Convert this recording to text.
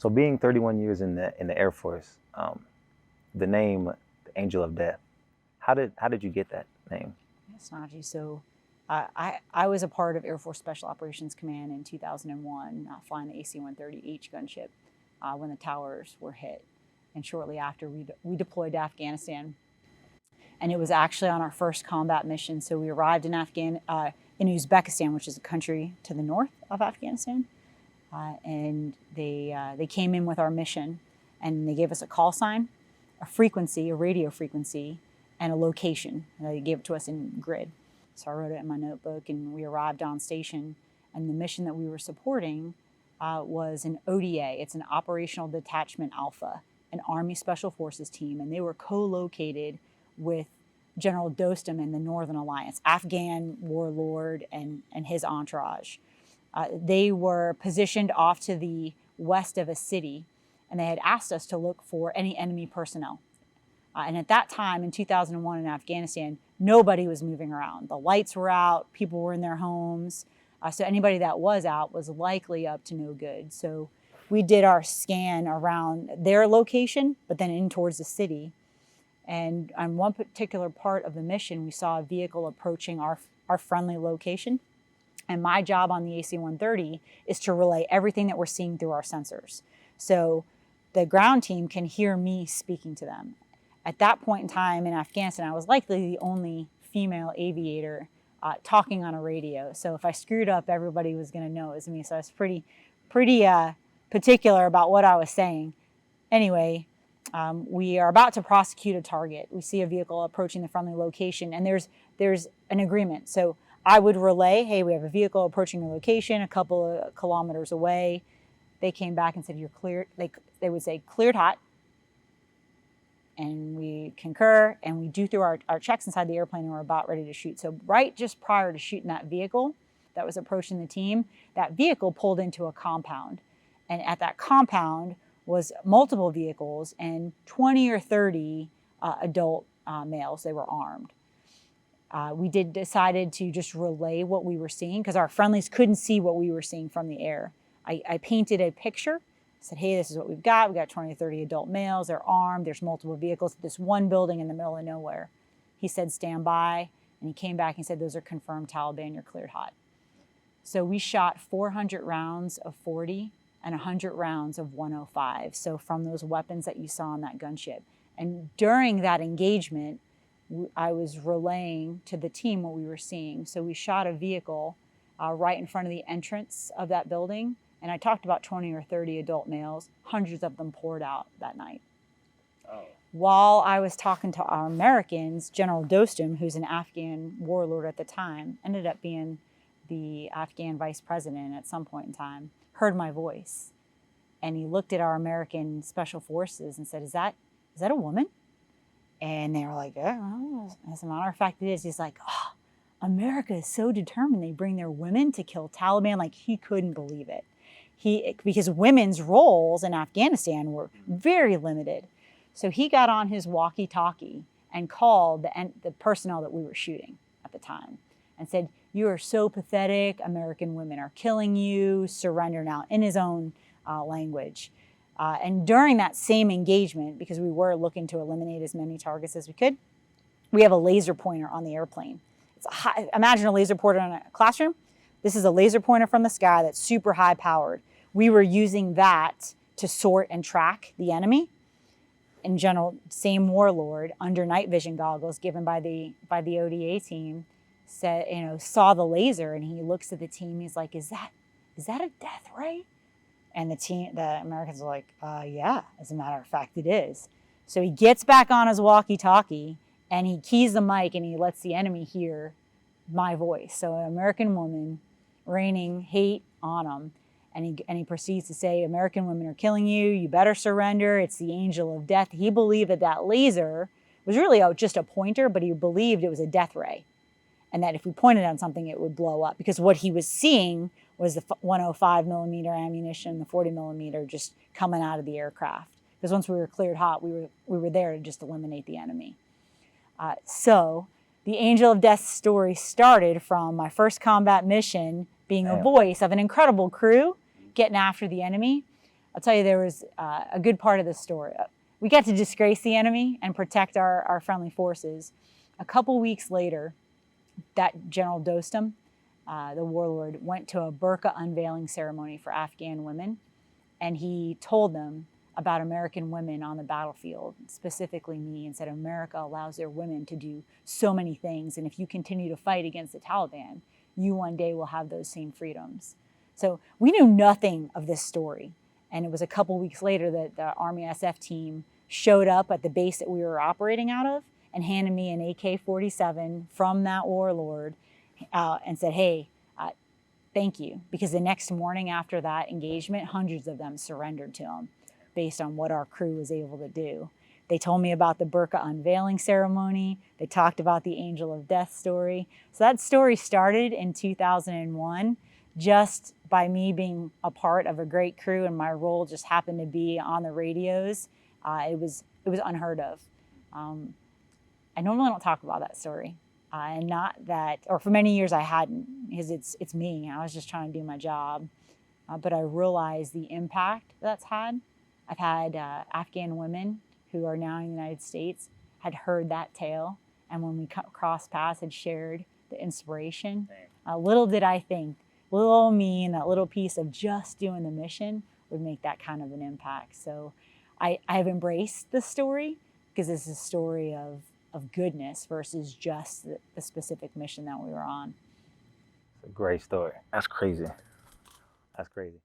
So being 31 years in the Air Force, the name, the Angel of Death, how did you get that name? Yes, Najee. So I was a part of Air Force Special Operations Command in 2001, flying the AC-130H gunship when the towers were hit. And shortly after, we deployed to Afghanistan. And it was actually on our first combat mission. So we arrived in Uzbekistan, which is a country to the north of Afghanistan. And they came in with our mission, and they gave us a call sign, a frequency, a radio frequency, and a location. And they gave it to us in grid. So I wrote it in my notebook, and we arrived on station. And the mission that we were supporting was an ODA. It's an Operational Detachment Alpha, an Army Special Forces team, and they were co-located with General Dostum and the Northern Alliance, Afghan warlord and his entourage. They were positioned off to the west of a city, and they had asked us to look for any enemy personnel. And at that time, in 2001 in Afghanistan, nobody was moving around. The lights were out, people were in their homes, so anybody that was out was likely up to no good. So we did our scan around their location, but then in towards the city. And on one particular part of the mission, we saw a vehicle approaching our friendly location. And my job on the AC-130 is to relay everything that we're seeing through our sensors. So the ground team can hear me speaking to them. At that point in time in Afghanistan, I was likely the only female aviator talking on a radio. So if I screwed up, everybody was going to know it was me. So I was pretty particular about what I was saying. Anyway, we are about to prosecute a target. We see a vehicle approaching the friendly location, and there's an agreement. So I would relay, hey, we have a vehicle approaching the location a couple of kilometers away. They came back and said, you're cleared. They would say, cleared hot. And we concur, and we do through our checks inside the airplane, and we're about ready to shoot. So right just prior to shooting that vehicle that was approaching the team, that vehicle pulled into a compound. And at that compound was multiple vehicles and 20 or 30 adult males. They were armed. We decided to just relay what we were seeing because our friendlies couldn't see what we were seeing from the air. I painted a picture, said, hey, this is what we've got. We got 20 or 30 adult males. They're armed. There's multiple vehicles at this one building in the middle of nowhere. He said, stand by. And he came back and said, those are confirmed Taliban. You're cleared hot. So we shot 400 rounds of 40 and 100 rounds of 105. So from those weapons that you saw on that gunship. And during that engagement, I was relaying to the team what we were seeing. So we shot a vehicle right in front of the entrance of that building. And I talked about 20 or 30 adult males. Hundreds of them poured out that night. Oh. While I was talking to our Americans, General Dostum, who's an Afghan warlord at the time, ended up being the Afghan vice president at some point in time, heard my voice. And he looked at our American special forces and said, is that a woman? And they were like, oh, as a matter of fact, it is. He's like, oh, America is so determined. They bring their women to kill Taliban. Like, he couldn't believe it. Because women's roles in Afghanistan were very limited. So he got on his walkie-talkie and called the personnel that we were shooting at the time and said, you are so pathetic. American women are killing you. Surrender now, in his own language. And during that same engagement, because we were looking to eliminate as many targets as we could, we have a laser pointer on the airplane. Imagine a laser pointer in a classroom. This is a laser pointer from the sky that's super high powered. We were using that to sort and track the enemy. In general, same warlord under night vision goggles given by the ODA team said, saw the laser, and he looks at the team. He's like, is that a death ray? And the Americans are like, yeah, as a matter of fact, it is. So he gets back on his walkie-talkie and he keys the mic and he lets the enemy hear my voice. So an American woman raining hate on him. And he proceeds to say, American women are killing you. You better surrender. It's the angel of death. He believed that laser was really just a pointer, but he believed it was a death ray. And that if we pointed on something, it would blow up. Because what he was seeing was the 105 millimeter ammunition, the 40 millimeter just coming out of the aircraft. Because once we were cleared hot, we were there to just eliminate the enemy. So the Angel of Death story started from my first combat mission being a voice of an incredible crew getting after the enemy. I'll tell you, there was a good part of the story. We got to disgrace the enemy and protect our friendly forces. A couple weeks later, that General Dostum, the warlord, went to a burqa unveiling ceremony for Afghan women, and he told them about American women on the battlefield, specifically me, and said America allows their women to do so many things, and if you continue to fight against the Taliban, you one day will have those same freedoms. So we knew nothing of this story, and it was a couple weeks later that the Army SF team showed up at the base that we were operating out of and handed me an AK-47 from that warlord and said, hey, thank you. Because the next morning after that engagement, hundreds of them surrendered to him based on what our crew was able to do. They told me about the burqa unveiling ceremony. They talked about the Angel of Death story. So that story started in 2001 just by me being a part of a great crew, and my role just happened to be on the radios. It was unheard of. I normally don't talk about that story. And not that, or for many years I hadn't, because it's me. I was just trying to do my job. But I realized the impact that's had. I've had Afghan women who are now in the United States had heard that tale, and when we crossed paths had shared the inspiration. Little did I think, little old me and that little piece of just doing the mission would make that kind of an impact. So I have embraced the story because it's a story of goodness versus just the specific mission that we were on. It's a great story. That's crazy. That's crazy.